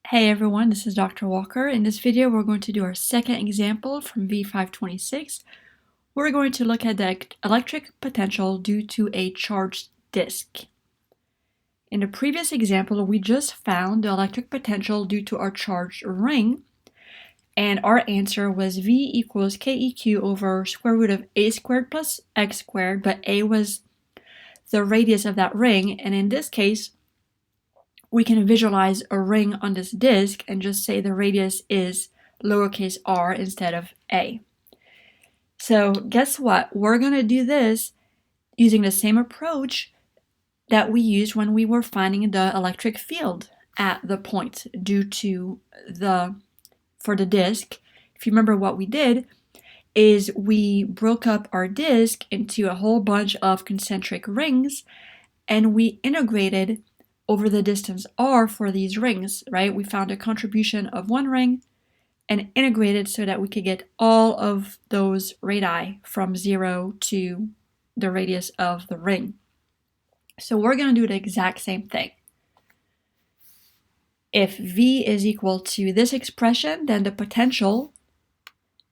Hey everyone, this is Dr. Walker. In this video, we're going to do our second example from v526. We're going to look at the electric potential due to a charged disk. In the previous example, we just found the electric potential due to our charged ring, and our answer was V equals KEQ over square root of a squared plus x squared, but a was the radius of that ring, and in this case, we can visualize a ring on this disk and just say the radius is lowercase r instead of a. So guess what? We're going to do this using the same approach that we used when we were finding the electric field at the point for the disk. If you remember, what we did is we broke up our disk into a whole bunch of concentric rings and we integrated over the distance r for these rings, right? We found a contribution of one ring and integrated so that we could get all of those radii from 0 to the radius of the ring. So we're going to do the exact same thing. If V is equal to this expression, then the potential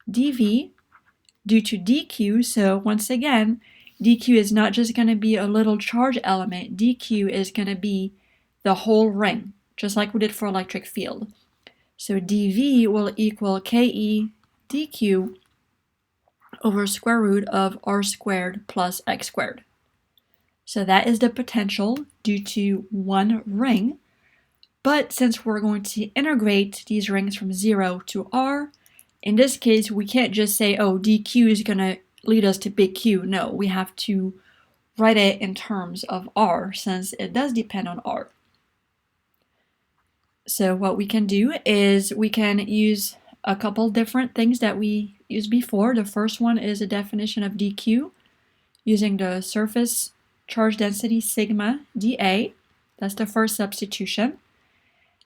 dV due to dq, so once again, dq is not just going to be a little charge element, dq is going to be the whole ring, just like we did for electric field. So dV will equal Ke dq over square root of r squared plus x squared. So that is the potential due to one ring, but since we're going to integrate these rings from 0 to r, in this case we can't just say, oh, dq is going to lead us to big Q. No, we have to write it in terms of r since it does depend on r. So what we can do is we can use a couple different things that we used before. The first one is a definition of dq using the surface charge density sigma dA. That's the first substitution.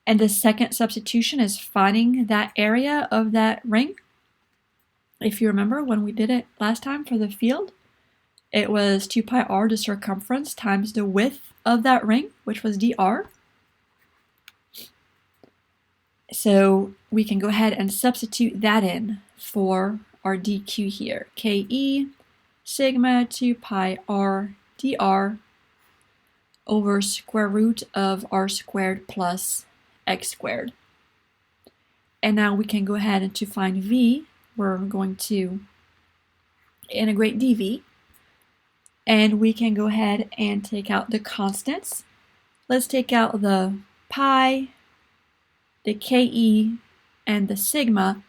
And the second substitution is finding that area of that ring. If you remember when we did it last time for the field, it was 2 pi r, the circumference, times the width of that ring, which was dr. So we can go ahead and substitute that in for our dq here. Ke sigma 2 pi r dr over square root of r squared plus x squared. And now we can go ahead and to find V, we're going to integrate dV. And we can go ahead and take out the constants. Let's take out the pi, the Ke, and the sigma.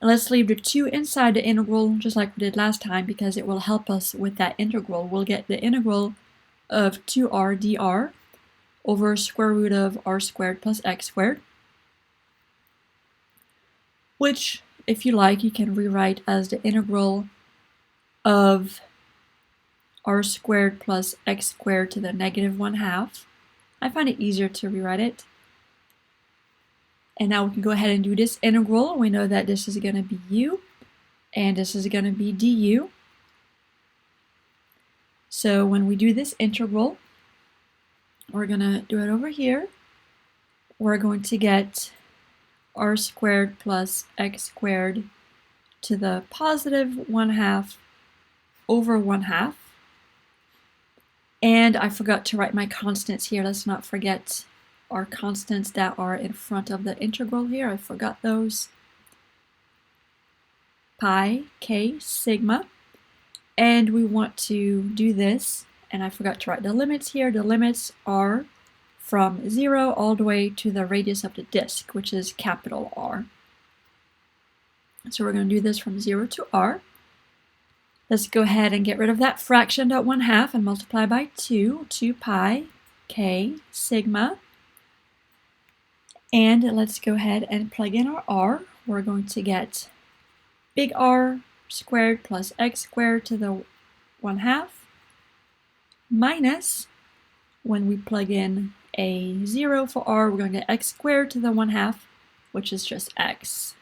And let's leave the 2 inside the integral just like we did last time because it will help us with that integral. We'll get the integral of 2r dr over square root of r squared plus x squared, which, if you like, you can rewrite as the integral of r squared plus x squared to the negative 1/2. I find it easier to rewrite it. And now we can go ahead and do this integral. We know that this is going to be u, and this is going to be du. So when we do this integral, we're going to do it over here. We're going to get r squared plus x squared to the positive 1/2 over 1/2. And I forgot to write my constants here. Let's not forget our constants that are in front of the integral here. I forgot those. Pi, k, sigma. And we want to do this, and I forgot to write the limits here. The limits are from 0 all the way to the radius of the disk, which is capital R. So we're going to do this from 0 to r. Let's go ahead and get rid of that fraction, that 1/2, and multiply by 2 pi k sigma. And let's go ahead and plug in our r. We're going to get big R squared plus x squared to the 1/2 minus, when we plug in a 0 for r, we're going to get x squared to the 1/2, which is just x.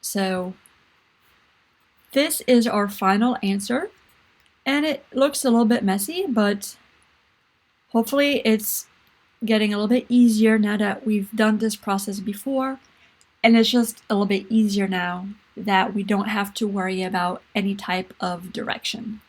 So this is our final answer, and it looks a little bit messy, but hopefully it's getting a little bit easier now that we've done this process before, and it's just a little bit easier now that we don't have to worry about any type of direction.